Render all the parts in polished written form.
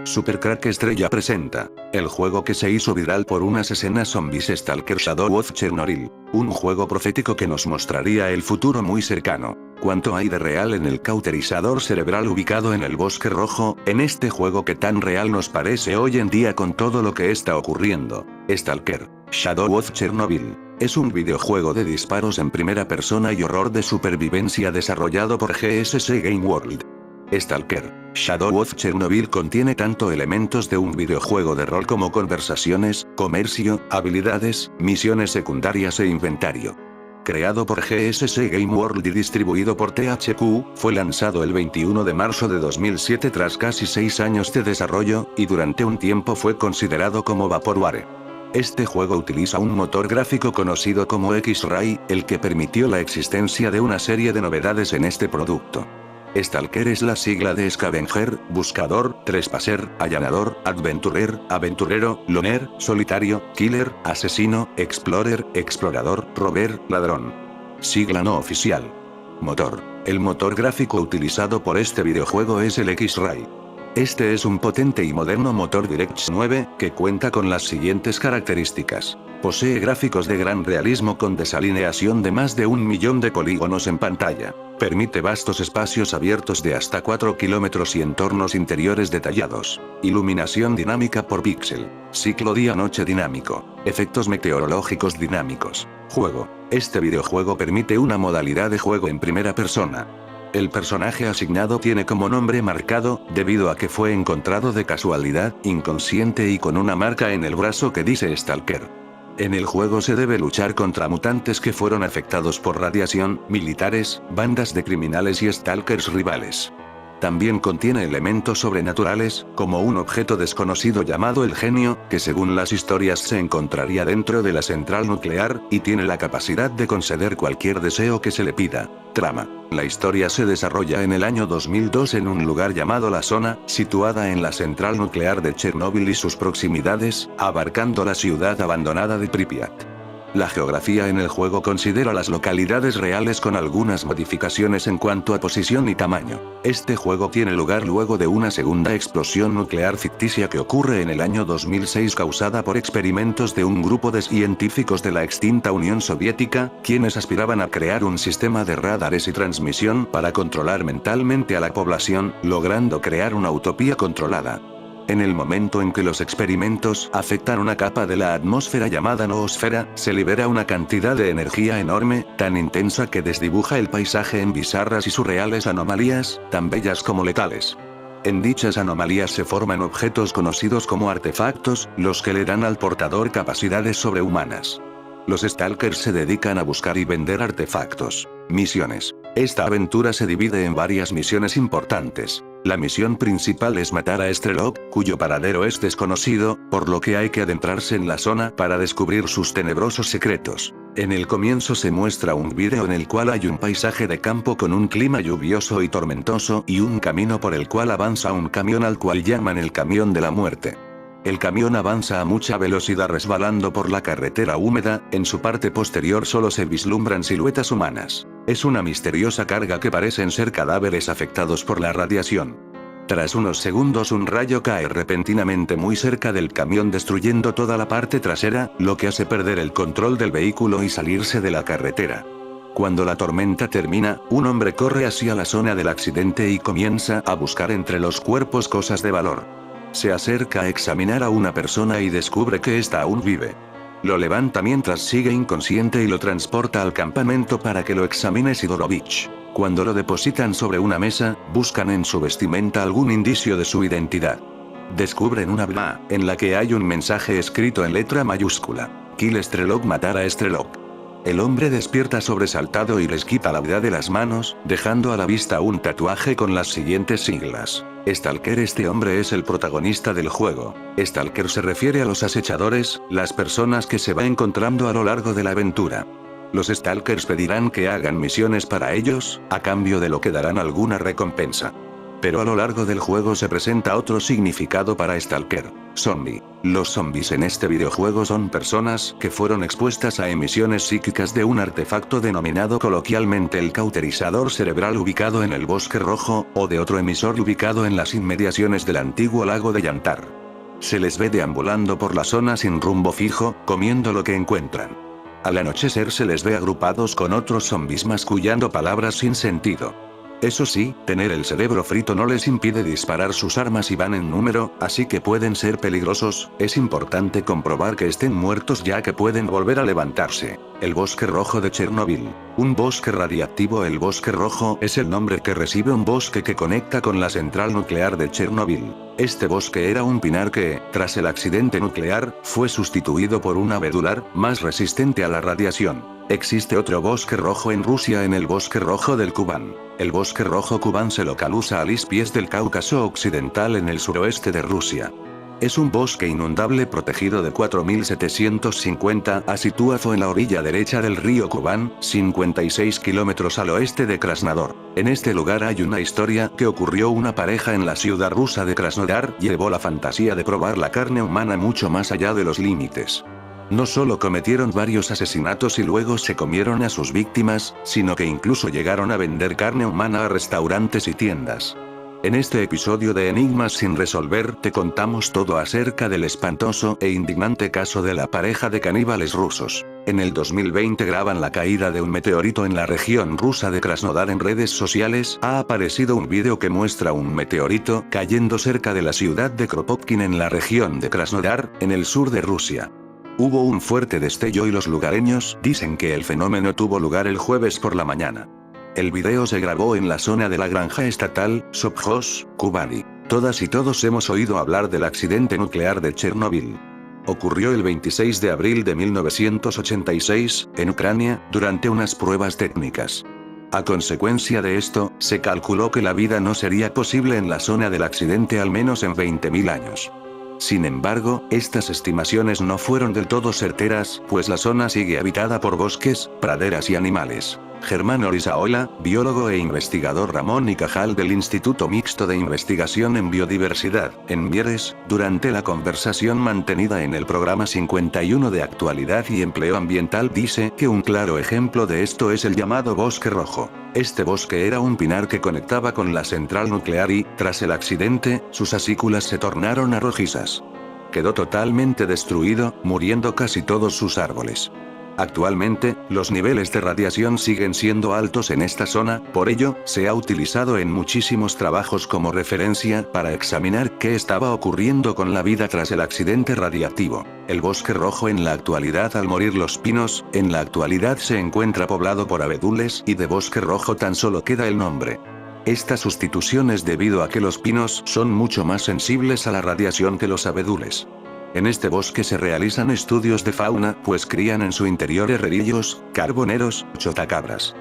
Supercrack Estrella presenta el juego que se hizo viral por unas escenas zombies, Stalker Shadow of Chernobyl, un juego profético que nos mostraría el futuro muy cercano. ¿Cuánto hay de real en el cauterizador cerebral ubicado en el Bosque Rojo, en este juego que tan real nos parece hoy en día con todo lo que está ocurriendo? Stalker Shadow of Chernobyl es un videojuego de disparos en primera persona y horror de supervivencia desarrollado por GSC Game World. Stalker Shadow of Chernobyl contiene tanto elementos de un videojuego de rol como conversaciones, comercio, habilidades, misiones secundarias e inventario. Creado por GSC Game World y distribuido por THQ, fue lanzado el 21 de marzo de 2007 tras casi 6 años de desarrollo, y durante un tiempo fue considerado como Vaporware. Este juego utiliza un motor gráfico conocido como X-Ray, el que permitió la existencia de una serie de novedades en este producto. Stalker es la sigla de Scavenger, Buscador, Trespasser, Allanador, Adventurer, Aventurero, Loner, Solitario, Killer, Asesino, Explorer, Explorador, Rover, Ladrón. Sigla no oficial. Motor. El motor gráfico utilizado por este videojuego es el X-Ray. Este es un potente y moderno motor DirectX 9, que cuenta con las siguientes características. Posee gráficos de gran realismo con desalineación de más de 1 millón de polígonos en pantalla. Permite vastos espacios abiertos de hasta 4 kilómetros y entornos interiores detallados. Iluminación dinámica por píxel. Ciclo día-noche dinámico. Efectos meteorológicos dinámicos. Juego. Este videojuego permite una modalidad de juego en primera persona. El personaje asignado tiene como nombre marcado, debido a que fue encontrado de casualidad, inconsciente y con una marca en el brazo que dice Stalker. En el juego se debe luchar contra mutantes que fueron afectados por radiación, militares, bandas de criminales y stalkers rivales. También contiene elementos sobrenaturales, como un objeto desconocido llamado el Genio, que según las historias se encontraría dentro de la central nuclear, y tiene la capacidad de conceder cualquier deseo que se le pida. Trama. La historia se desarrolla en el año 2002 en un lugar llamado La Zona, situada en la central nuclear de Chernóbil y sus proximidades, abarcando la ciudad abandonada de Pripyat. La geografía en el juego considera las localidades reales con algunas modificaciones en cuanto a posición y tamaño. Este juego tiene lugar luego de una segunda explosión nuclear ficticia que ocurre en el año 2006 causada por experimentos de un grupo de científicos de la extinta Unión Soviética, quienes aspiraban a crear un sistema de radares y transmisión para controlar mentalmente a la población, logrando crear una utopía controlada. En el momento en que los experimentos afectan una capa de la atmósfera llamada noosfera, se libera una cantidad de energía enorme, tan intensa que desdibuja el paisaje en bizarras y surreales anomalías, tan bellas como letales. En dichas anomalías se forman objetos conocidos como artefactos, los que le dan al portador capacidades sobrehumanas. Los Stalkers se dedican a buscar y vender artefactos. Misiones. Esta aventura se divide en varias misiones importantes. La misión principal es matar a Strelok, cuyo paradero es desconocido, por lo que hay que adentrarse en la zona para descubrir sus tenebrosos secretos. En el comienzo se muestra un vídeo en el cual hay un paisaje de campo con un clima lluvioso y tormentoso y un camino por el cual avanza un camión al cual llaman el camión de la muerte. El camión avanza a mucha velocidad resbalando por la carretera húmeda, en su parte posterior solo se vislumbran siluetas humanas. Es una misteriosa carga que parecen ser cadáveres afectados por la radiación. Tras unos segundos un rayo cae repentinamente muy cerca del camión destruyendo toda la parte trasera, lo que hace perder el control del vehículo y salirse de la carretera. Cuando la tormenta termina, un hombre corre hacia la zona del accidente y comienza a buscar entre los cuerpos cosas de valor. Se acerca a examinar a una persona y descubre que ésta aún vive. Lo levanta mientras sigue inconsciente y lo transporta al campamento para que lo examine Sidorovich. Cuando lo depositan sobre una mesa, buscan en su vestimenta algún indicio de su identidad. Descubren una bla, en la que hay un mensaje escrito en letra mayúscula. Kill Strelok, matar a Strelok. El hombre despierta sobresaltado y les quita la vida de las manos, dejando a la vista un tatuaje con las siguientes siglas. Stalker. Este hombre es el protagonista del juego. Stalker se refiere a los acechadores, las personas que se va encontrando a lo largo de la aventura. Los Stalkers pedirán que hagan misiones para ellos, a cambio de lo que darán alguna recompensa. Pero a lo largo del juego se presenta otro significado para Stalker: zombie. Los zombies en este videojuego son personas que fueron expuestas a emisiones psíquicas de un artefacto denominado coloquialmente el cauterizador cerebral ubicado en el Bosque Rojo, o de otro emisor ubicado en las inmediaciones del antiguo lago de Yantar. Se les ve deambulando por la zona sin rumbo fijo, comiendo lo que encuentran. Al anochecer se les ve agrupados con otros zombies mascullando palabras sin sentido. Eso sí, tener el cerebro frito no les impide disparar sus armas y van en número, así que pueden ser peligrosos. Es importante comprobar que estén muertos ya que pueden volver a levantarse. El Bosque Rojo de Chernobyl. Un bosque radiactivo. El Bosque Rojo es el nombre que recibe un bosque que conecta con la central nuclear de Chernobyl. Este bosque era un pinar que, tras el accidente nuclear, fue sustituido por un abedular, más resistente a la radiación. Existe otro bosque rojo en Rusia, en el Bosque Rojo del Kubán. El Bosque Rojo Kubán se localiza a los pies del Cáucaso Occidental en el suroeste de Rusia. Es un bosque inundable protegido de 4750 a situado en la orilla derecha del río Kubán, 56 kilómetros al oeste de Krasnodar. En este lugar hay una historia que ocurrió: una pareja en la ciudad rusa de Krasnodar llevó la fantasía de probar la carne humana mucho más allá de los límites. No solo cometieron varios asesinatos y luego se comieron a sus víctimas, sino que incluso llegaron a vender carne humana a restaurantes y tiendas. En este episodio de Enigmas sin resolver te contamos todo acerca del espantoso e indignante caso de la pareja de caníbales rusos. En el 2020 graban la caída de un meteorito en la región rusa de Krasnodar. En redes sociales ha aparecido un vídeo que muestra un meteorito cayendo cerca de la ciudad de Kropotkin en la región de Krasnodar, en el sur de Rusia. Hubo un fuerte destello y los lugareños dicen que el fenómeno tuvo lugar el jueves por la mañana. El video se grabó en la zona de la granja estatal, Sovkhoz, Kubani. Todas y todos hemos oído hablar del accidente nuclear de Chernobyl. Ocurrió el 26 de abril de 1986, en Ucrania, durante unas pruebas técnicas. A consecuencia de esto, se calculó que la vida no sería posible en la zona del accidente al menos en 20.000 años. Sin embargo, estas estimaciones no fueron del todo certeras, pues la zona sigue habitada por bosques, praderas y animales. Germán Orizaola, biólogo e investigador Ramón y Cajal del Instituto Mixto de Investigación en Biodiversidad, en Mieres, durante la conversación mantenida en el programa 51 de Actualidad y Empleo Ambiental, dice que un claro ejemplo de esto es el llamado Bosque Rojo. Este bosque era un pinar que conectaba con la central nuclear y, tras el accidente, sus acículas se tornaron rojizas. Quedó totalmente destruido, muriendo casi todos sus árboles. Actualmente, los niveles de radiación siguen siendo altos en esta zona, por ello, se ha utilizado en muchísimos trabajos como referencia para examinar qué estaba ocurriendo con la vida tras el accidente radiactivo. El Bosque Rojo en la actualidad, al morir los pinos, en la actualidad se encuentra poblado por abedules y de Bosque Rojo tan solo queda el nombre. Esta sustitución es debido a que los pinos son mucho más sensibles a la radiación que los abedules. En este bosque se realizan estudios de fauna, pues crían en su interior herrerillos, carboneros, chotacabras.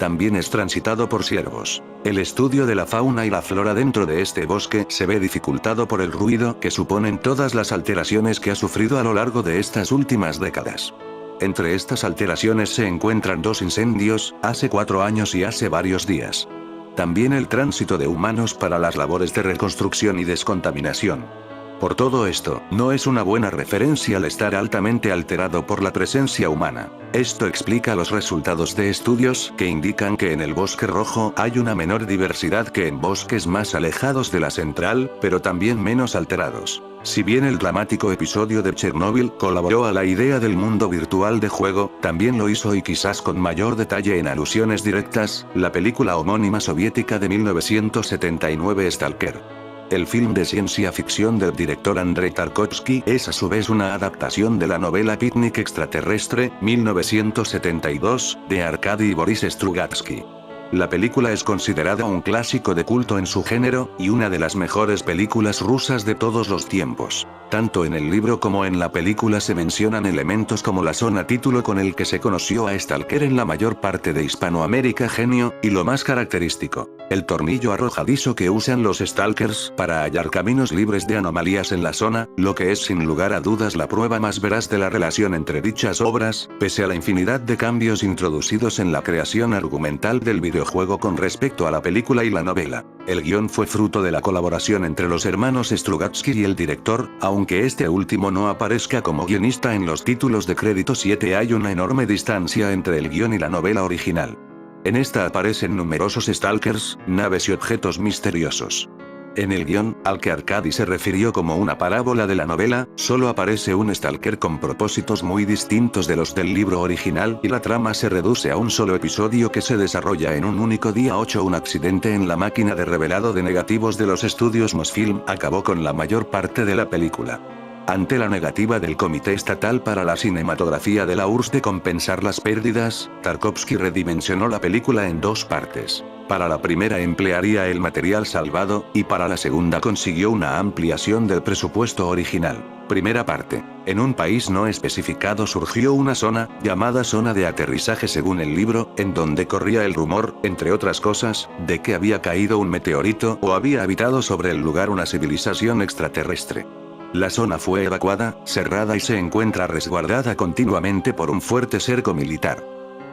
También es transitado por ciervos. El estudio de la fauna y la flora dentro de este bosque se ve dificultado por el ruido que suponen todas las alteraciones que ha sufrido a lo largo de estas últimas décadas. Entre estas alteraciones se encuentran 2 incendios, hace 4 años y hace varios días. También el tránsito de humanos para las labores de reconstrucción y descontaminación. Por todo esto, no es una buena referencia al estar altamente alterado por la presencia humana. Esto explica los resultados de estudios que indican que en el Bosque Rojo hay una menor diversidad que en bosques más alejados de la central, pero también menos alterados. Si bien el dramático episodio de Chernóbil colaboró a la idea del mundo virtual de juego, también lo hizo, y quizás con mayor detalle en alusiones directas, la película homónima soviética de 1979 Stalker. El film de ciencia ficción del director Andrei Tarkovsky es a su vez una adaptación de la novela Picnic Extraterrestre, 1972, de Arkady Boris Strugatsky. La película es considerada un clásico de culto en su género, y una de las mejores películas rusas de todos los tiempos. Tanto en el libro como en la película se mencionan elementos como la zona título con el que se conoció a Stalker en la mayor parte de Hispanoamérica, genio, y lo más característico, el tornillo arrojadizo que usan los Stalkers para hallar caminos libres de anomalías en la zona, lo que es sin lugar a dudas la prueba más veraz de la relación entre dichas obras, pese a la infinidad de cambios introducidos en la creación argumental del videojuego. videojuego con respecto a la película y la novela. El guión fue fruto de la colaboración entre los hermanos Strugatsky y el director, aunque este último no aparezca como guionista en los títulos de crédito 7. Hay una enorme distancia entre el guión y la novela original. En esta aparecen numerosos stalkers, naves y objetos misteriosos. En el guión, al que Arkady se refirió como una parábola de la novela, solo aparece un stalker con propósitos muy distintos de los del libro original y la trama se reduce a un solo episodio que se desarrolla en un único día 8. Un accidente en la máquina de revelado de negativos de los estudios Mosfilm acabó con la mayor parte de la película. Ante la negativa del Comité Estatal para la Cinematografía de la URSS de compensar las pérdidas, Tarkovsky redimensionó la película en 2 partes. Para la primera emplearía el material salvado, y para la segunda consiguió una ampliación del presupuesto original. Primera parte. En un país no especificado surgió una zona, llamada zona de aterrizaje según el libro, en donde corría el rumor, entre otras cosas, de que había caído un meteorito o había habitado sobre el lugar una civilización extraterrestre. La zona fue evacuada, cerrada y se encuentra resguardada continuamente por un fuerte cerco militar.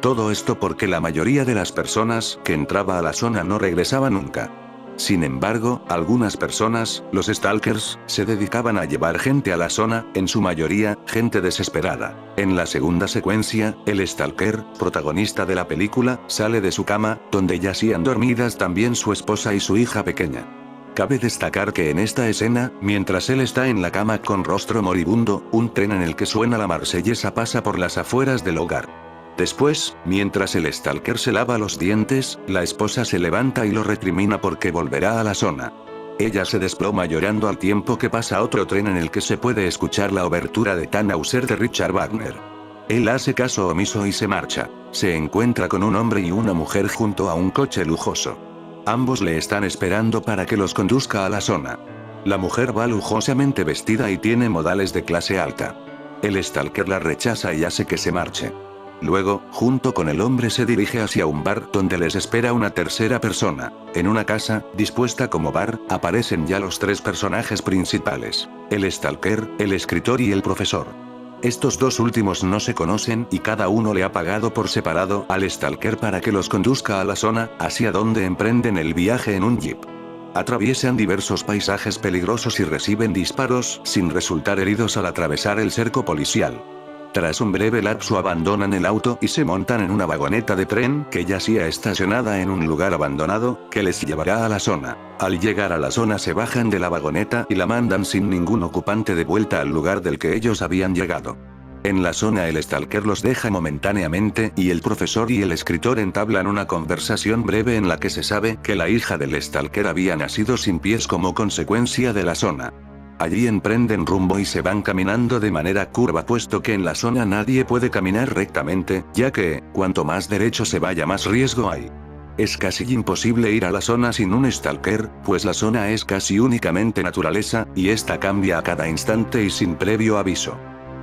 Todo esto porque la mayoría de las personas que entraba a la zona no regresaba nunca. Sin embargo, algunas personas, los stalkers, se dedicaban a llevar gente a la zona, en su mayoría, gente desesperada. En la segunda secuencia, el stalker, protagonista de la película, sale de su cama, donde yacían dormidas también su esposa y su hija pequeña. Cabe destacar que en esta escena, mientras él está en la cama con rostro moribundo, un tren en el que suena la marsellesa pasa por las afueras del hogar. Después, mientras el stalker se lava los dientes, la esposa se levanta y lo recrimina porque volverá a la zona. Ella se desploma llorando al tiempo que pasa otro tren en el que se puede escuchar la obertura de Tannhäuser de Richard Wagner. Él hace caso omiso y se marcha. Se encuentra con un hombre y una mujer junto a un coche lujoso. Ambos le están esperando para que los conduzca a la zona. La mujer va lujosamente vestida y tiene modales de clase alta. El stalker la rechaza y hace que se marche. Luego, junto con el hombre se dirige hacia un bar donde les espera una tercera persona. En una casa, dispuesta como bar, aparecen ya los 3 personajes principales. El stalker, el escritor y el profesor. Estos 2 últimos no se conocen y cada uno le ha pagado por separado al stalker para que los conduzca a la zona, hacia donde emprenden el viaje en un jeep. Atraviesan diversos paisajes peligrosos y reciben disparos, sin resultar heridos al atravesar el cerco policial. Tras un breve lapso abandonan el auto y se montan en una vagoneta de tren que yacía estacionada en un lugar abandonado, que les llevará a la zona. Al llegar a la zona se bajan de la vagoneta y la mandan sin ningún ocupante de vuelta al lugar del que ellos habían llegado. En la zona el stalker los deja momentáneamente y el profesor y el escritor entablan una conversación breve en la que se sabe que la hija del stalker había nacido sin pies como consecuencia de la zona. Allí emprenden rumbo y se van caminando de manera curva puesto que en la zona nadie puede caminar rectamente, ya que, cuanto más derecho se vaya más riesgo hay. Es casi imposible ir a la zona sin un stalker, pues la zona es casi únicamente naturaleza, y esta cambia a cada instante y sin previo aviso.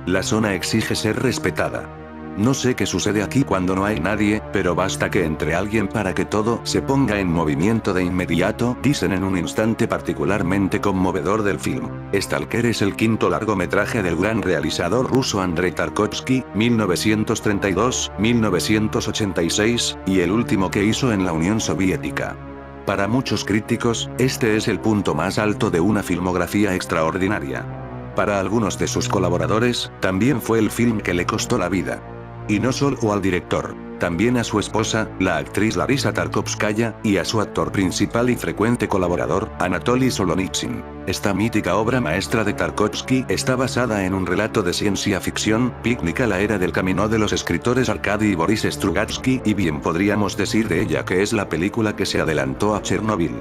La zona exige ser respetada. No sé qué sucede aquí cuando no hay nadie, pero basta que entre alguien para que todo se ponga en movimiento de inmediato, dicen en un instante particularmente conmovedor del film. Stalker es el 5º largometraje del gran realizador ruso Andrei Tarkovsky, 1932-1986, y el último que hizo en la Unión Soviética. Para muchos críticos, este es el punto más alto de una filmografía extraordinaria. Para algunos de sus colaboradores, también fue el film que le costó la vida. Y no solo al director, también a su esposa, la actriz Larisa Tarkovskaya, y a su actor principal y frecuente colaborador, Anatoly Solonitsyn. Esta mítica obra maestra de Tarkovsky está basada en un relato de ciencia ficción, Picnic a la era del camino de los escritores Arkady y Boris Strugatsky, y bien podríamos decir de ella que es la película que se adelantó a Chernobyl.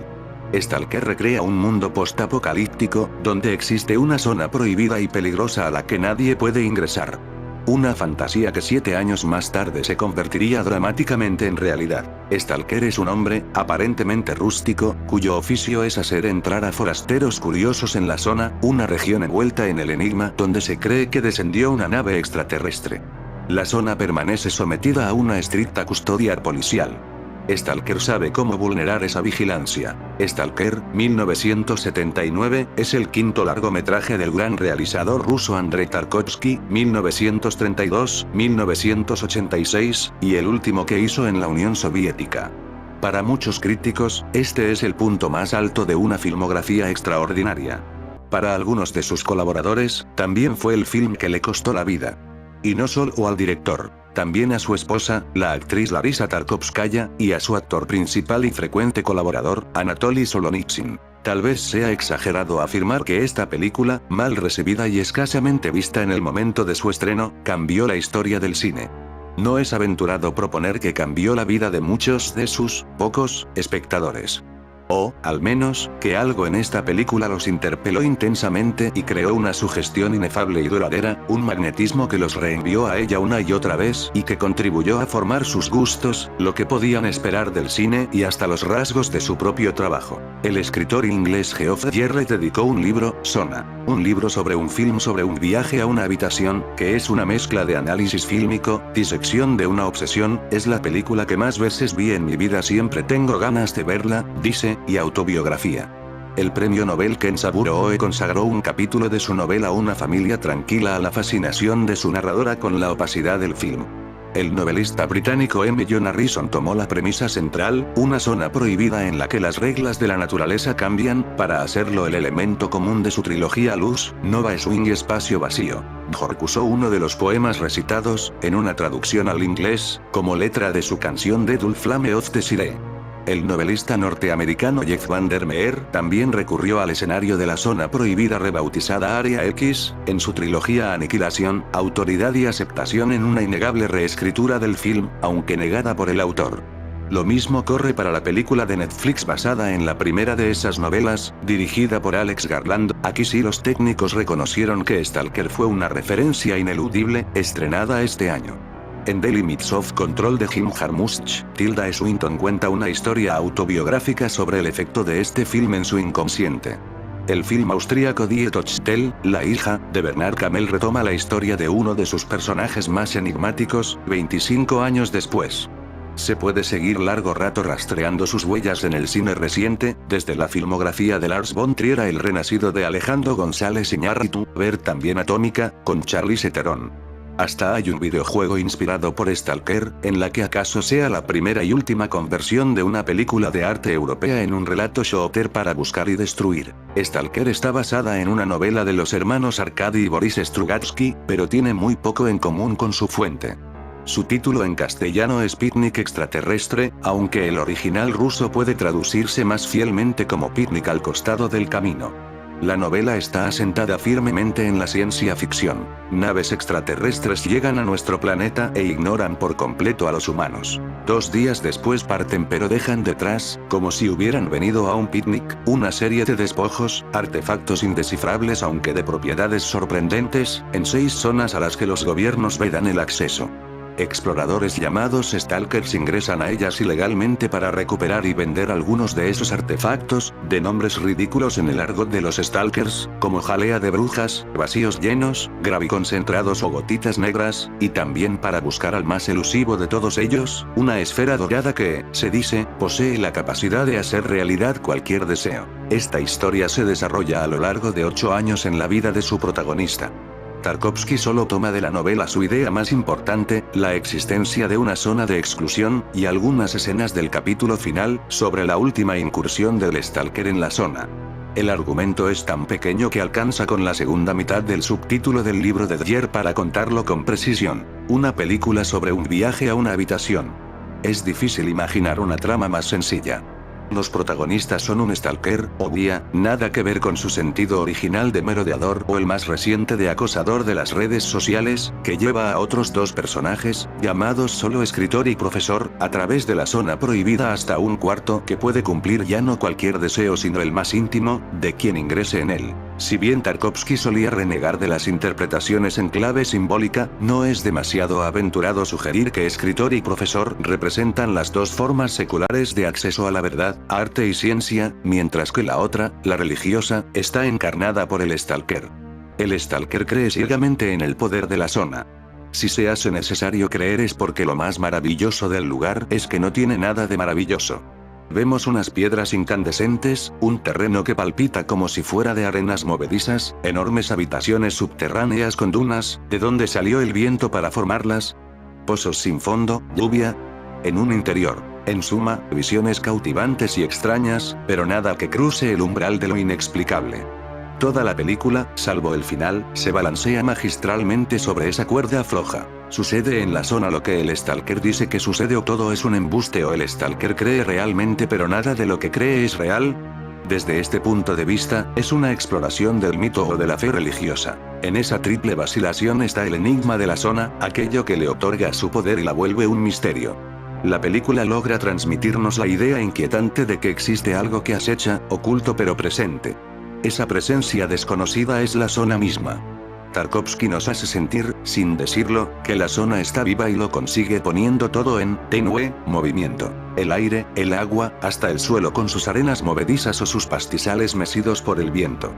Stalker recrea un mundo postapocalíptico, donde existe una zona prohibida y peligrosa a la que nadie puede ingresar. Una fantasía que 7 años más tarde se convertiría dramáticamente en realidad. Stalker es un hombre, aparentemente rústico, cuyo oficio es hacer entrar a forasteros curiosos en la zona, una región envuelta en el enigma donde se cree que descendió una nave extraterrestre. La zona permanece sometida a una estricta custodia policial. Stalker sabe cómo vulnerar esa vigilancia. Stalker, 1979, es el 5º largometraje del gran realizador ruso Andrei Tarkovsky, 1932-1986, y el último que hizo en la Unión Soviética. Para muchos críticos, este es el punto más alto de una filmografía extraordinaria. Para algunos de sus colaboradores, también fue el film que le costó la vida. Y no solo al director, también a su esposa, la actriz Larisa Tarkovskaya, y a su actor principal y frecuente colaborador, Anatoly Solonitsin. Tal vez sea exagerado afirmar que esta película, mal recibida y escasamente vista en el momento de su estreno, cambió la historia del cine. No es aventurado proponer que cambió la vida de muchos de sus pocos espectadores. O, al menos, que algo en esta película los interpeló intensamente y creó una sugestión inefable y duradera, un magnetismo que los reenvió a ella una y otra vez y que contribuyó a formar sus gustos, lo que podían esperar del cine y hasta los rasgos de su propio trabajo. El escritor inglés Geoff Jarrett dedicó un libro, Sona, un libro sobre un film sobre un viaje a una habitación, que es una mezcla de análisis fílmico, disección de una obsesión, es la película que más veces vi en mi vida, siempre tengo ganas de verla, dice, y autobiografía. El premio Nobel Ken Saburo-Oe consagró un capítulo de su novela Una familia tranquila a la fascinación de su narradora con la opacidad del film. El novelista británico M. John Harrison tomó la premisa central, una zona prohibida en la que las reglas de la naturaleza cambian, para hacerlo el elemento común de su trilogía Luz, Nova Swing y Espacio Vacío. Björk usó uno de los poemas recitados, en una traducción al inglés, como letra de su canción Deadly Flame of the Sire. El novelista norteamericano Jeff Vandermeer también recurrió al escenario de la zona prohibida rebautizada Área X, en su trilogía Aniquilación, Autoridad y Aceptación, en una innegable reescritura del film, aunque negada por el autor. Lo mismo corre para la película de Netflix basada en la primera de esas novelas, dirigida por Alex Garland. Aquí sí los técnicos reconocieron que Stalker fue una referencia ineludible, estrenada este año. En The Limits of Control de Jim Jarmusch, Tilda Swinton cuenta una historia autobiográfica sobre el efecto de este film en su inconsciente. El film austríaco Die Tochter, la hija, de Bernard Kamel retoma la historia de uno de sus personajes más enigmáticos, 25 años después. Se puede seguir largo rato rastreando sus huellas en el cine reciente, desde la filmografía de Lars von Trier a El renacido de Alejandro González Iñárritu, ver también Atómica, con Charlize Theron. Hasta hay un videojuego inspirado por Stalker, en la que acaso sea la primera y última conversión de una película de arte europea en un relato shooter para buscar y destruir. Stalker está basada en una novela de los hermanos Arkady y Boris Strugatsky, pero tiene muy poco en común con su fuente. Su título en castellano es Picnic extraterrestre, aunque el original ruso puede traducirse más fielmente como Picnic al costado del camino. La novela está asentada firmemente en la ciencia ficción. Naves extraterrestres llegan a nuestro planeta e ignoran por completo a los humanos. 2 días después parten, pero dejan detrás, como si hubieran venido a un picnic, una serie de despojos, artefactos indescifrables aunque de propiedades sorprendentes, en 6 zonas a las que los gobiernos vedan el acceso. Exploradores llamados Stalkers ingresan a ellas ilegalmente para recuperar y vender algunos de esos artefactos, de nombres ridículos en el argot de los Stalkers, como jalea de brujas, vacíos llenos, graviconcentrados o gotitas negras, y también para buscar al más elusivo de todos ellos, una esfera dorada que, se dice, posee la capacidad de hacer realidad cualquier deseo. Esta historia se desarrolla a lo largo de 8 años en la vida de su protagonista. Tarkovsky solo toma de la novela su idea más importante, la existencia de una zona de exclusión, y algunas escenas del capítulo final, sobre la última incursión del Stalker en la zona. El argumento es tan pequeño que alcanza con la segunda mitad del subtítulo del libro de Dyer para contarlo con precisión. Una película sobre un viaje a una habitación. Es difícil imaginar una trama más sencilla. Los protagonistas son un stalker, o guía, nada que ver con su sentido original de merodeador o el más reciente de acosador de las redes sociales, que lleva a otros 2 personajes, llamados solo escritor y profesor, a través de la zona prohibida hasta un cuarto que puede cumplir ya no cualquier deseo sino el más íntimo, de quien ingrese en él. Si bien Tarkovsky solía renegar de las interpretaciones en clave simbólica, no es demasiado aventurado sugerir que escritor y profesor representan las 2 formas seculares de acceso a la verdad, arte y ciencia, mientras que la otra, la religiosa, está encarnada por el stalker. El stalker cree ciegamente en el poder de la zona. Si se hace necesario creer es porque lo más maravilloso del lugar es que no tiene nada de maravilloso. Vemos unas piedras incandescentes, un terreno que palpita como si fuera de arenas movedizas, enormes habitaciones subterráneas con dunas, ¿de dónde salió el viento para formarlas? Pozos sin fondo, lluvia. En un interior En suma, visiones cautivantes y extrañas, pero nada que cruce el umbral de lo inexplicable. Toda la película, salvo el final, se balancea magistralmente sobre esa cuerda floja. ¿Sucede en la zona lo que el Stalker dice que sucede o todo es un embuste o el Stalker cree realmente pero nada de lo que cree es real? Desde este punto de vista, es una exploración del mito o de la fe religiosa. En esa triple vacilación está el enigma de la zona, aquello que le otorga su poder y la vuelve un misterio. La película logra transmitirnos la idea inquietante de que existe algo que acecha, oculto pero presente. Esa presencia desconocida es la zona misma. Tarkovsky nos hace sentir, sin decirlo, que la zona está viva y lo consigue poniendo todo en tenue movimiento. El aire, el agua, hasta el suelo con sus arenas movedizas o sus pastizales mecidos por el viento.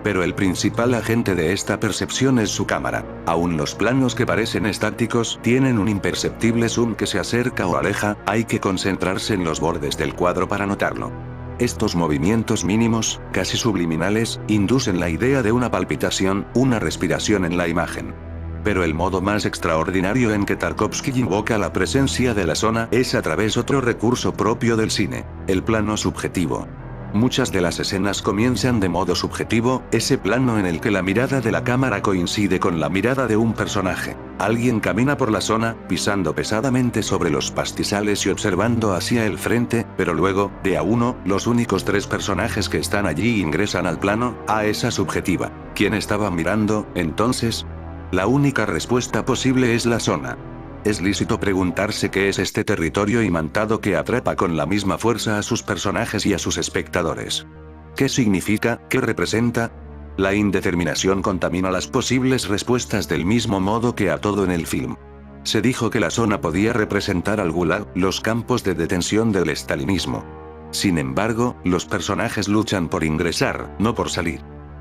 Pero el principal agente de esta percepción es su cámara. Aún los planos que parecen estáticos tienen un imperceptible zoom que se acerca o aleja, hay que concentrarse en los bordes del cuadro para notarlo. Estos movimientos mínimos, casi subliminales, inducen la idea de una palpitación, una respiración en la imagen. Pero el modo más extraordinario en que Tarkovsky invoca la presencia de la zona es a través de otro recurso propio del cine, el plano subjetivo. Muchas de las escenas comienzan de modo subjetivo, ese plano en el que la mirada de la cámara coincide con la mirada de un personaje. Alguien camina por la zona, pisando pesadamente sobre los pastizales y observando hacia el frente, pero luego, de a uno, los únicos tres personajes que están allí ingresan al plano, a esa subjetiva. ¿Quién estaba mirando, entonces? La única respuesta posible es la zona. Es lícito preguntarse qué es este territorio imantado que atrapa con la misma fuerza a sus personajes y a sus espectadores. ¿Qué significa? ¿Qué representa? La indeterminación contamina las posibles respuestas del mismo modo que a todo en el film. Se dijo que la zona podía representar al Gulag, los campos de detención del estalinismo. Sin embargo, los personajes luchan por ingresar, no por salir.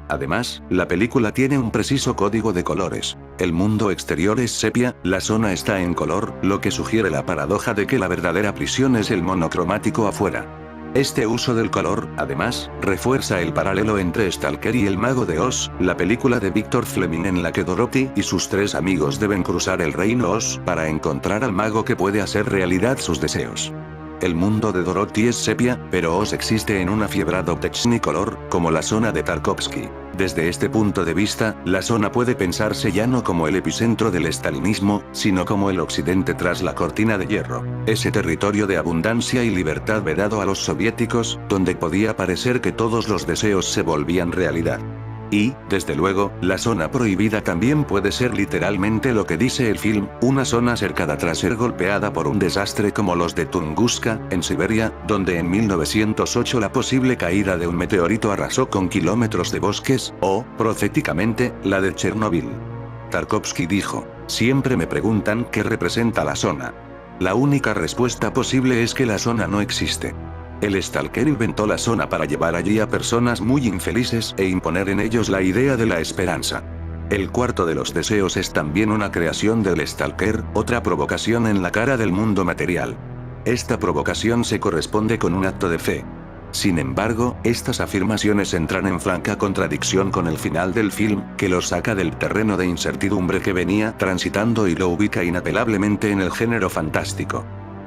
Además, la película tiene un preciso código de colores. El mundo exterior es sepia, la zona está en color, lo que sugiere la paradoja de que la verdadera prisión es el monocromático afuera. Este uso del color, además, refuerza el paralelo entre Stalker y El Mago de Oz, la película de Victor Fleming en la que Dorothy y sus tres amigos deben cruzar el reino Oz para encontrar al mago que puede hacer realidad sus deseos. El mundo de Dorothy es sepia, pero Oz existe en un afiebrado technicolor, como la zona de Tarkovsky. Desde este punto de vista, la zona puede pensarse ya no como el epicentro del estalinismo, sino como el occidente tras la cortina de hierro. Ese territorio de abundancia y libertad vedado a los soviéticos, donde podía parecer que todos los deseos se volvían realidad. Y, desde luego, la zona prohibida también puede ser literalmente lo que dice el film, una zona cercada tras ser golpeada por un desastre como los de Tunguska, en Siberia, donde en 1908 la posible caída de un meteorito arrasó con kilómetros de bosques, o, proféticamente, la de Chernobyl. Tarkovsky dijo: "Siempre me preguntan qué representa la zona. La única respuesta posible es que la zona no existe. El Stalker inventó la zona para llevar allí a personas muy infelices e imponer en ellos la idea de la esperanza. El cuarto de los deseos es también una creación del Stalker, otra provocación en la cara del mundo material. Esta provocación se corresponde con un acto de fe. Sin embargo, estas afirmaciones entran en franca contradicción con el final del film, que lo saca del terreno de incertidumbre que venía transitando y lo ubica inapelablemente en el género fantástico.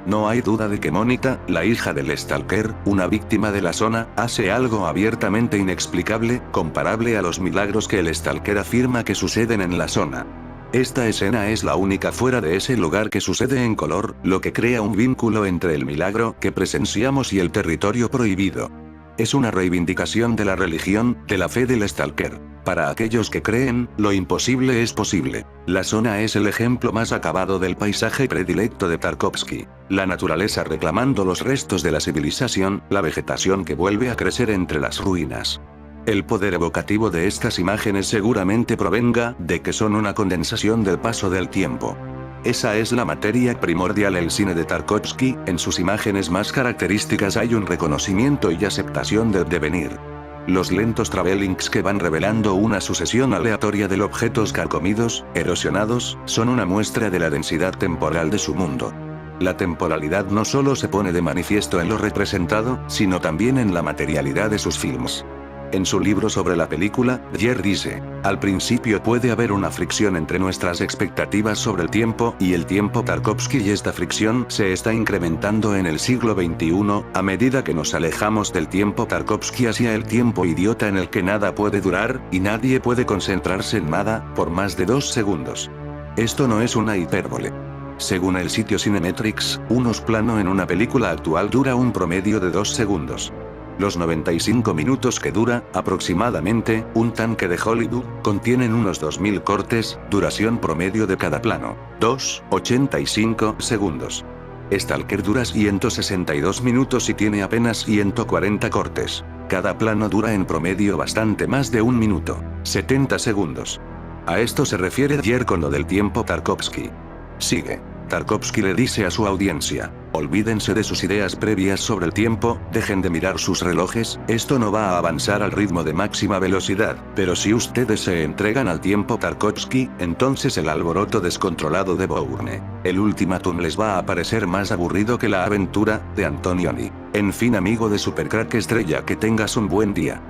No hay duda de que Mónica, la hija del Stalker, una víctima de la zona, hace algo abiertamente inexplicable, comparable a los milagros que el Stalker afirma que suceden en la zona. Esta escena es la única fuera de ese lugar que sucede en color, lo que crea un vínculo entre el milagro que presenciamos y el territorio prohibido. Es una reivindicación de la religión, de la fe del Stalker. Para aquellos que creen, lo imposible es posible. La zona es el ejemplo más acabado del paisaje predilecto de Tarkovsky. La naturaleza reclamando los restos de la civilización, la vegetación que vuelve a crecer entre las ruinas. El poder evocativo de estas imágenes seguramente provenga de que son una condensación del paso del tiempo. Esa es la materia primordial del cine de Tarkovsky, en sus imágenes más características hay un reconocimiento y aceptación del devenir. Los lentos travelings que van revelando una sucesión aleatoria de objetos carcomidos, erosionados, son una muestra de la densidad temporal de su mundo. La temporalidad no solo se pone de manifiesto en lo representado, sino también en la materialidad de sus films. En su libro sobre la película, Gier dice: Al principio puede haber una fricción entre nuestras expectativas sobre el tiempo y el tiempo Tarkovsky, y esta fricción se está incrementando en el siglo XXI, a medida que nos alejamos del tiempo Tarkovsky hacia el tiempo idiota en el que nada puede durar, y nadie puede concentrarse en nada, por más de 2 segundos. Esto no es una hipérbole. Según el sitio Cinemetrics, un plano en una película actual dura un promedio de 2 segundos. Los 95 minutos que dura, aproximadamente, un tanque de Hollywood, contienen unos 2000 cortes, duración promedio de cada plano, 2,85 segundos. Stalker dura 162 minutos y tiene apenas 140 cortes. Cada plano dura en promedio bastante más de 1 minuto, 70 segundos. A esto se refiere Jer con lo del tiempo Tarkovsky. Sigue. Tarkovsky le dice a su audiencia: olvídense de sus ideas previas sobre el tiempo, dejen de mirar sus relojes, esto no va a avanzar al ritmo de máxima velocidad, pero si ustedes se entregan al tiempo Tarkovsky, entonces el alboroto descontrolado de Bourne, el ultimátum les va a parecer más aburrido que la aventura, de Antonioni. En fin, amigo de Supercrack Estrella, que tengas un buen día.